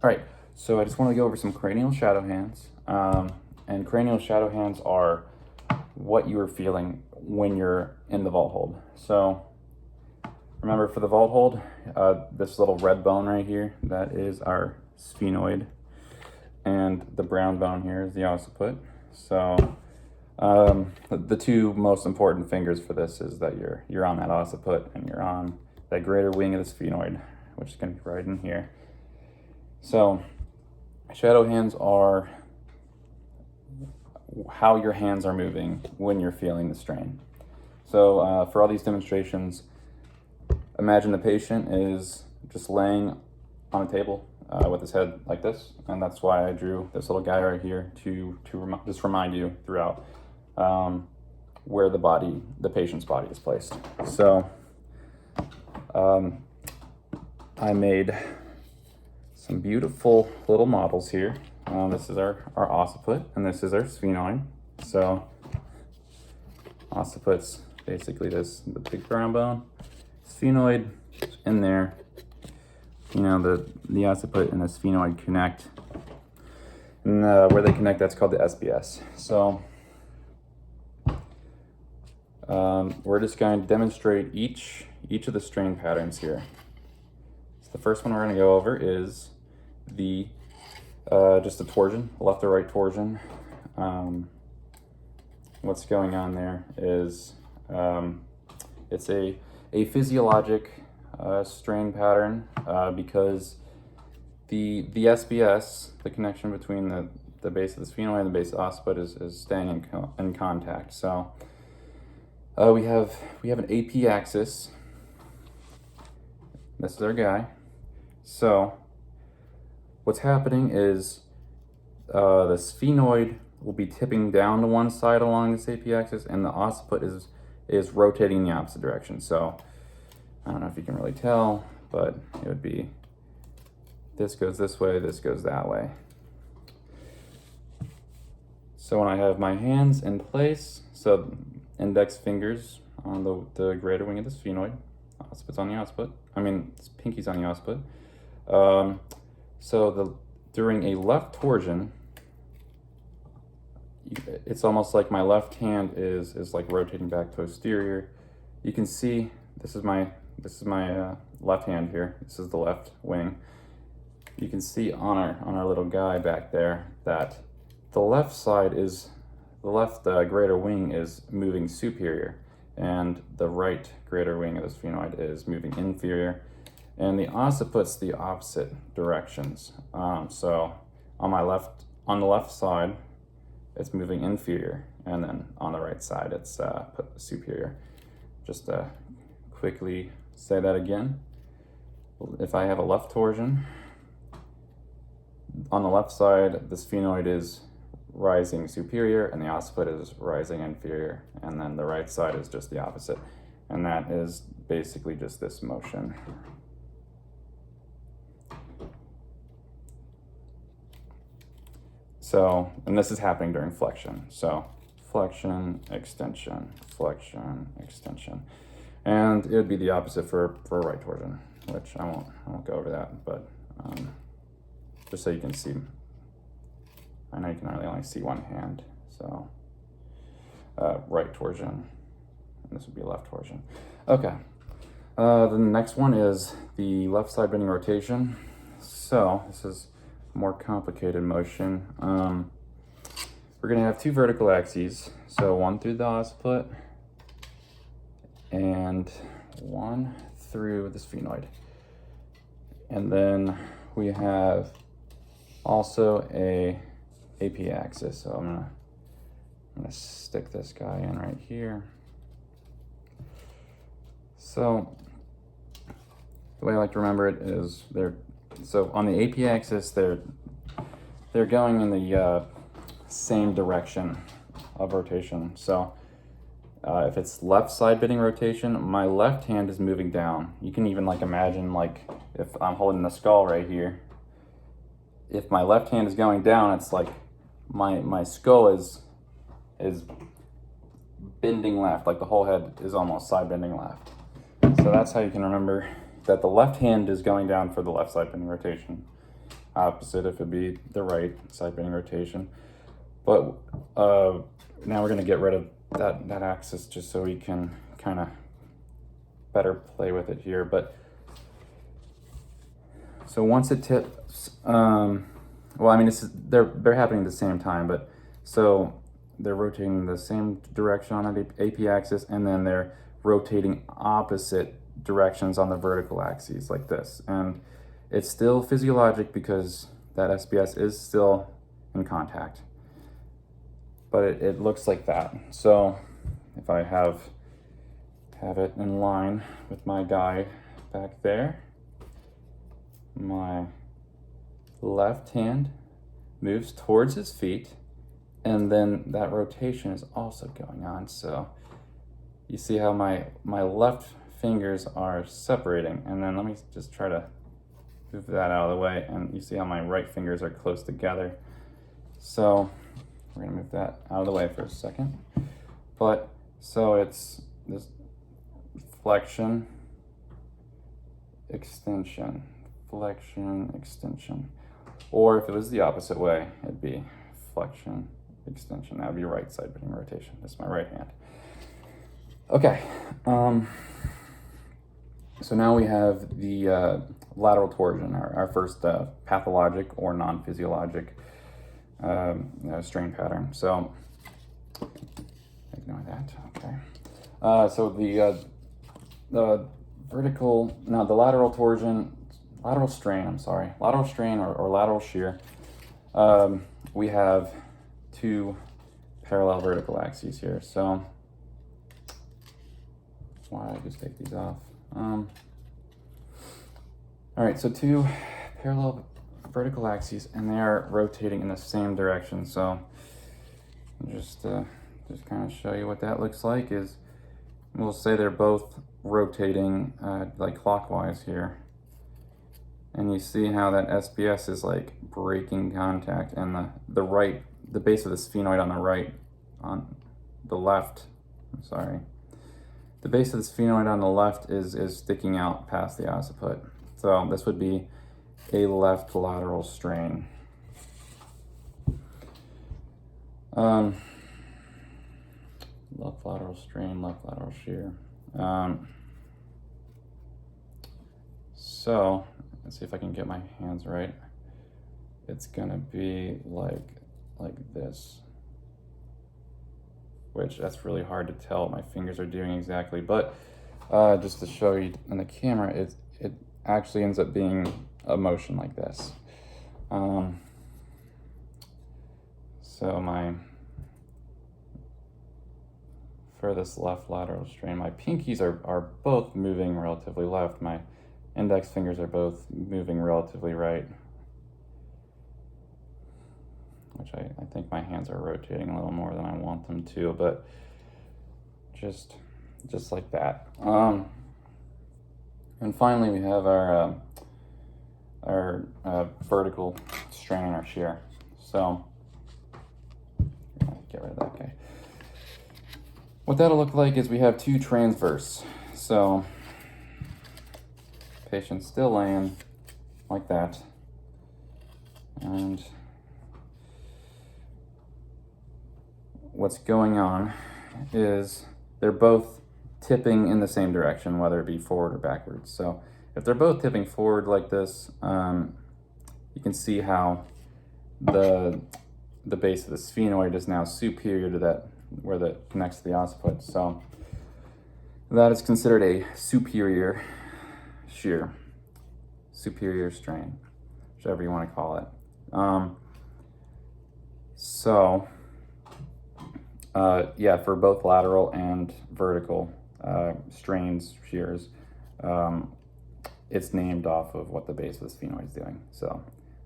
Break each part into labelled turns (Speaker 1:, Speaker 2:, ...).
Speaker 1: All right, so I just want to go over some cranial shadow hands. And cranial shadow hands are what you are feeling when you're in the vault hold. So remember, for the vault hold, this little red bone right here, that is our sphenoid. And the brown bone here is the occiput. So the two most important fingers for this is that you're on that occiput and you're on that greater wing of the sphenoid, which is going to be right in here. So shadow hands are how your hands are moving when you're feeling the strain. So for all these demonstrations, imagine the patient is just laying on a table with his head like this, and that's why I drew this little guy right here to just remind you throughout where the patient's body is placed. So I made some beautiful little models here. This is our occiput, and this is our sphenoid. So occiput's basically the big brown bone. Sphenoid in there. You know, the occiput and the sphenoid connect. And where they connect, that's called the SBS. So we're just going to demonstrate each of the strain patterns here. So the first one we're going to go over is the just the torsion, left or right torsion. What's going on there is it's a physiologic strain pattern because the SBS, the connection between the base of the sphenoid and the base of the occiput is staying in contact. So we have an AP axis. This is our guy. So what's happening is the sphenoid will be tipping down to one side along this AP axis, and the occiput is rotating in the opposite direction. So I don't know if you can really tell, but it would be this goes this way, this goes that way. So when I have my hands in place, so index fingers on the greater wing of the sphenoid, occiput's on the occiput, pinky's on the occiput. So during a left torsion, it's almost like my left hand is like rotating back posterior. You can see this is my left hand here. This is the left wing. You can see on our little guy back there that the left greater wing is moving superior, and the right greater wing of the sphenoid is moving inferior. And the occiput's the opposite directions. So on the left side, it's moving inferior, and then on the right side, it's superior. Just to quickly say that again. If I have a left torsion, on the left side, the sphenoid is rising superior, and the occiput is rising inferior, and then the right side is just the opposite. And that is basically just this motion. So, and this is happening during flexion. So flexion, extension, flexion, extension. And it would be the opposite for a right torsion, which I won't go over that, but just so you can see. I know you can really only see one hand. So right torsion, and this would be left torsion. Okay, the next one is the left side bending rotation. So this is more complicated motion. We're gonna have two vertical axes, so one through the occiput and one through the sphenoid. And then we have also a AP axis. So I'm gonna stick this guy in right here. So the way I like to remember it is so on the AP axis, they're going in the same direction of rotation. So if it's left side bending rotation, my left hand is moving down. You can even imagine if I'm holding the skull right here, if my left hand is going down, it's like my skull is bending left, like the whole head is almost side bending left. So that's how you can remember that the left hand is going down for the left side bending rotation, opposite if it'd be the right side bending rotation. But now we're gonna get rid of that axis just so we can kind of better play with it here. But so once it tips, well, I mean, they're happening at the same time, but so they're rotating the same direction on the AP axis, and then they're rotating opposite directions on the vertical axes like this. And it's still physiologic because that SBS is still in contact, but it looks like that. So if I have it in line with my guy back there, my left hand moves towards his feet, and then that rotation is also going on. So you see how my left fingers are separating, and then let me just try to move that out of the way, and you see how my right fingers are close together. So we're gonna move that out of the way for a second. But so it's this flexion, extension, flexion, extension. Or if it was the opposite way, it'd be flexion, extension. That would be right side bending rotation. That's my right hand. Okay. So now we have the lateral torsion, our first pathologic or non-physiologic strain pattern. So ignore that. Okay. So the vertical, now the lateral torsion, lateral strain or lateral shear. We have two parallel vertical axes here. So why don't I just take these off? All right, so two parallel vertical axes, and they are rotating in the same direction. So just kind of show you what that looks like is, we'll say they're both rotating like clockwise here. And you see how that SBS is like breaking contact, and the base of the sphenoid on the left, the base of the sphenoid on the left is sticking out past the occiput. So this would be a left lateral strain. Left lateral strain, left lateral shear. So let's see if I can get my hands right. It's gonna be like this, which that's really hard to tell what my fingers are doing exactly, but just to show you on the camera, it actually ends up being a motion like this. So for this left lateral strain, my pinkies are both moving relatively left. My index fingers are both moving relatively right, which I think my hands are rotating a little more than I want them to, but just like that. And finally, we have our vertical strain and our shear. So get rid of that guy. What that'll look like is we have two transverse. So patient's still laying like that, and what's going on is they're both tipping in the same direction, whether it be forward or backwards. So if they're both tipping forward like this, you can see how the base of the sphenoid is now superior to that, where that connects to the occiput. So that is considered a superior shear, superior strain, whichever you want to call it. Yeah, for both lateral and vertical strains, shears, it's named off of what the base of the sphenoid is doing. So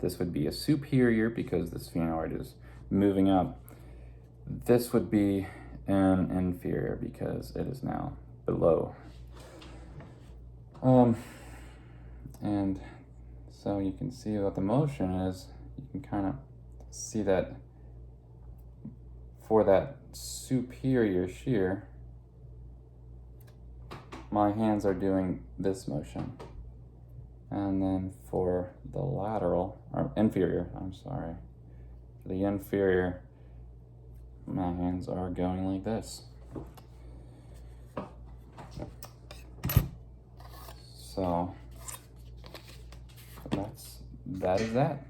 Speaker 1: this would be a superior because the sphenoid is moving up. This would be an inferior because it is now below. And so you can see what the motion is. You can kind of see that for that superior shear, my hands are doing this motion. And then for the lateral, inferior, I'm sorry. For the inferior, my hands are going like this. So that is that.